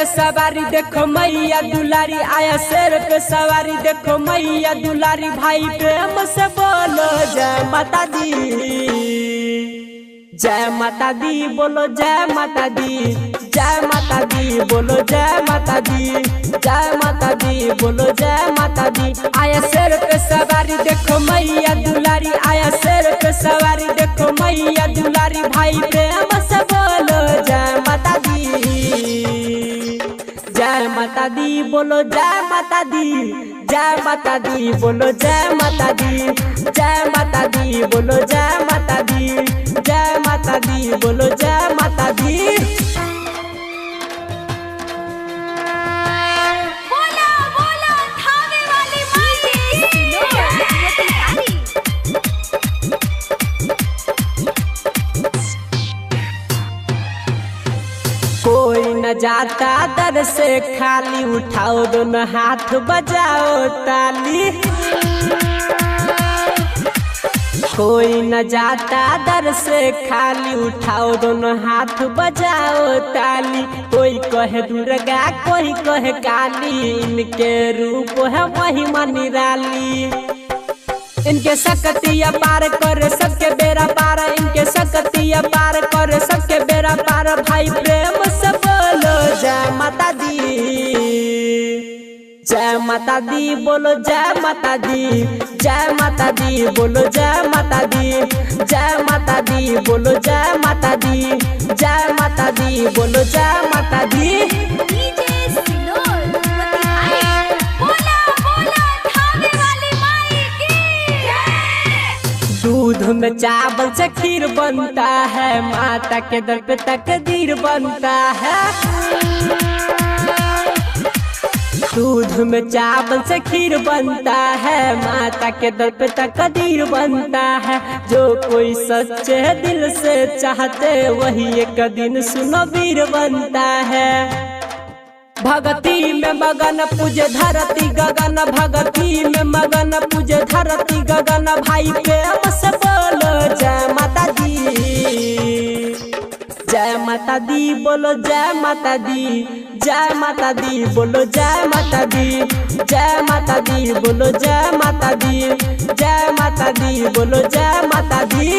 सवारी देखो मैया दुलारी, आया शेर पे सवारी देखो मैया दुलारी। भाई प्रेम से बोलो जय माता दी, जय माता दी बोलो जय माता दी, जय माता दी बोलो जय माता दी, जय माता दी बोलो जय माता दी। आया शेर पे सवारी देखो मैया दुलारी, आया शेर पे सवारी देखो मैया दुलारी। भाई प्रेम से बोलो जय माता दी, जय माता दी बोलो जय माता दी, जय माता दी बोलो जय माता दी, जय माता दी बोलो जय माता दी, जय माता दी बोलो जय माता दी। बोला बोला थावे वाली कोई न जाता दर से खाली, उठाओ दोनों हाथ बजाओ ताली। कोई न जाता दर से खाली, उठाओ दोनों हाथ बजाओ ताली। कोई कहे दुर्गा कोई कहे काली, इनके रूप है महिमा निराली। इनके शक्तियाँ पार कर सबके बेड़ा पार, इनके शक्तियाँ पार कर सबके बेड़ा पार। भाई प्रेम से बोलो जय माता दी, जय माता दी बोलो जय माता दी, जय माता दी बोलो जय माता दी, जय माता दी बोलो जय माता दी, जय माता दी बोलो जय माता दी। दूध में चावल से खीर बनता है, माता के दर पे तकदीर बनता है। दूध में चावल से खीर बनता है, माता के दर पे तकदीर बनता है। जो कोई सच्चे दिल से चाहते वही एक दिन सुनो वीर बनता है। भगती में मगन पूजे धरती गगन, भगती में मगन पूजे धरती गगन। भाई प्रेम से बोलो जय माता दी, जय माता दी बोलो जय माता दी, जय माता दी बोलो जय माता दी, जय माता दी बोलो जय माता दी, जय माता दी बोलो जय माता दी।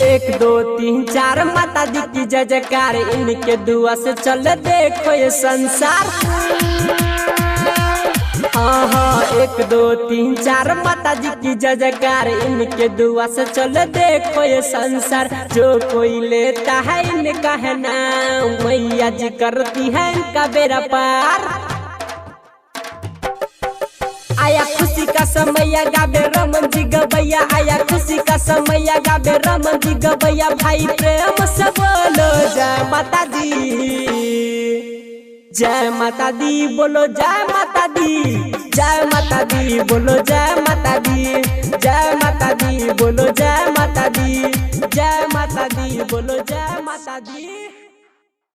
एक दो तीन चार माता दी की जय जयकार, इनके दुआ से चल देखो ये संसार। हाँ एक दो तीन चार माता जी की जय जयकार, इनके दुआ से चल देखो ये संसार। जो कोई लेता है इनका है नाम, मैया जी करती है इनका बेड़ा पार। आया खुशी का समय गावे रमन जी गवैया, आया खुशी का समय गावे रमन जी गवैया। भाई प्रेम से बोलो जय माता दी, जय माता दी बोलो जय माता दी, जय माता दी बोलो जय माता दी, जय माता दी बोलो जय माता दी, जय माता दी बोलो जय माता दी।